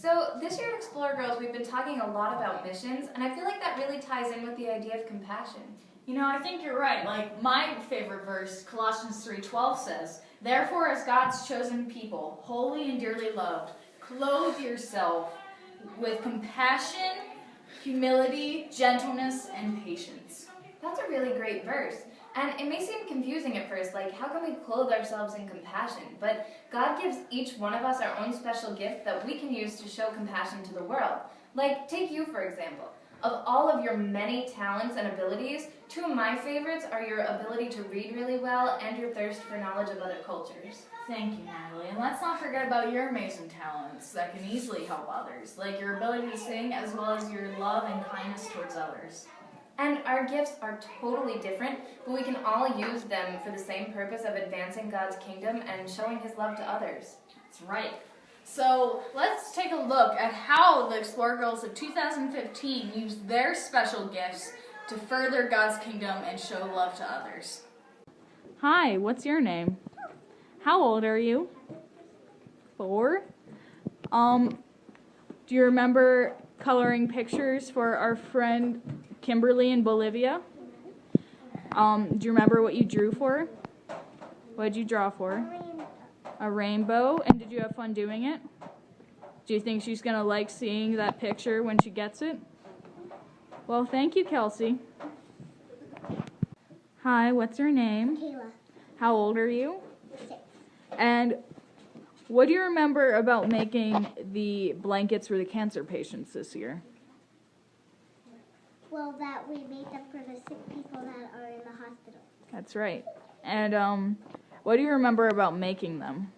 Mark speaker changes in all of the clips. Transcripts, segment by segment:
Speaker 1: So this year at Explore Girls, we've been talking a lot about missions, and I feel like that really ties in with the idea of compassion.
Speaker 2: You know, I think you're right. Like, my favorite verse, Colossians 3:12 says, "Therefore, as God's chosen people, holy and dearly loved, clothe yourself with compassion, humility, gentleness, and patience."
Speaker 1: That's a really great verse. And it may seem confusing at first, like how can we clothe ourselves in compassion? But God gives each one of us our own special gift that we can use to show compassion to the world. Like, take you for example. Of all of your many talents and abilities, two of my favorites are your ability to read really well and your thirst for knowledge of other cultures.
Speaker 2: Thank you, Natalie. And let's not forget about your amazing talents that can easily help others, like your ability to sing as well as your love and kindness towards others.
Speaker 1: And our gifts are totally different, but we can all use them for the same purpose of advancing God's kingdom and showing His love to others.
Speaker 2: That's right. So let's take a look at how the Explore Girls of 2015 used their special gifts to further God's kingdom and show love to others. Hi, what's your name? How old are you? 4? Do you remember coloring pictures for our friend Kimberly in Bolivia? Do you remember what you drew for? What did you draw for? A rainbow. And did you have fun doing it? Do you think she's going to like seeing that picture when she gets it? Well, thank you, Kelsey. Hi, what's your name?
Speaker 3: Kayla.
Speaker 2: How old are you?
Speaker 3: 6.
Speaker 2: And what do you remember about making the blankets for the cancer patients this year?
Speaker 3: Well, that we made them for the sick people that are in the hospital.
Speaker 2: That's right. And what do you remember about making them?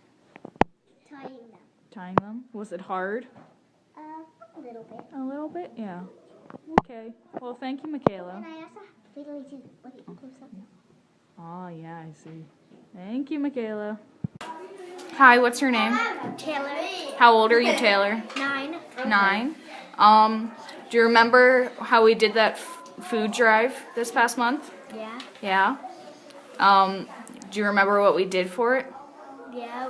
Speaker 3: Tying them.
Speaker 2: Tying them? Was it hard?
Speaker 3: A little bit.
Speaker 2: A little bit? Yeah. Okay. Well, thank you, Michaela.
Speaker 3: And I also wait till you see what it close up.
Speaker 2: Oh, yeah, I see. Thank you, Michaela. Hi, what's your name?
Speaker 3: Taylor.
Speaker 2: How old are you, Taylor?
Speaker 3: 9.
Speaker 2: 9. Do you remember how we did that food drive this past month?
Speaker 3: Yeah.
Speaker 2: Yeah. Do you remember what we did for it?
Speaker 3: Yeah.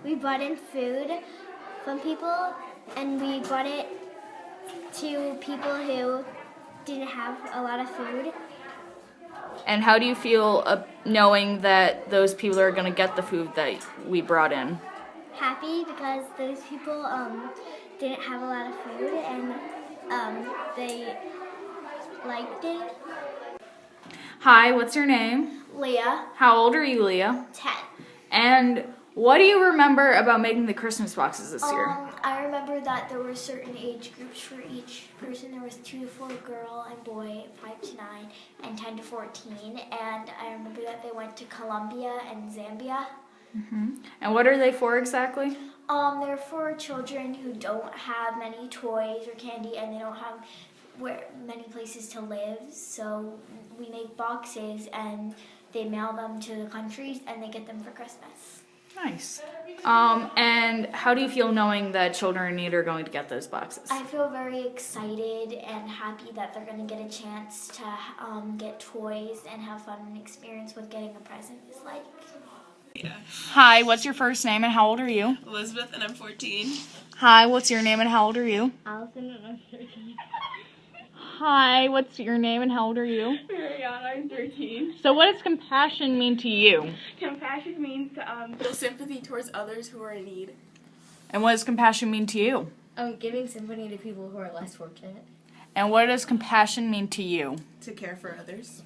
Speaker 3: We brought in food from people, and we brought it to people who didn't have a lot of food.
Speaker 2: And how do you feel knowing that those people are going to get the food that we brought in?
Speaker 3: Happy because those people didn't have a lot of food, and they liked it.
Speaker 2: Hi, what's your name?
Speaker 3: Leah.
Speaker 2: How old are you, Leah?
Speaker 3: 10.
Speaker 2: And what do you remember about making the Christmas boxes this year?
Speaker 4: I remember that there were certain age groups for each person. There was 2 to 4 girl and boy, 5 to 9, and 10 to 14. And I remember that they went to Colombia and Zambia.
Speaker 2: Mm-hmm. And what are they for exactly?
Speaker 4: They're for children who don't have many toys or candy, and they don't have many places to live. So we make boxes, and they mail them to the countries, and they get them for Christmas.
Speaker 2: Nice. And how do you feel knowing that children in need are going to get those boxes?
Speaker 4: I feel very excited and happy that they're going to get a chance to get toys and have fun and experience what getting a present is like.
Speaker 5: Yeah.
Speaker 2: Hi, what's your first name and how old are you?
Speaker 5: Elizabeth, and I'm 14.
Speaker 2: Hi, what's your name and how old are you?
Speaker 3: Allison, and I'm 13.
Speaker 2: Hi, what's your name and how old are you?
Speaker 5: Mariana, I'm 13.
Speaker 2: So what does compassion mean to you?
Speaker 5: Compassion means to feel sympathy towards others who are in need.
Speaker 2: And what does compassion mean to you?
Speaker 6: Giving sympathy to people who are less fortunate.
Speaker 2: And what does compassion mean to you?
Speaker 5: To care for others.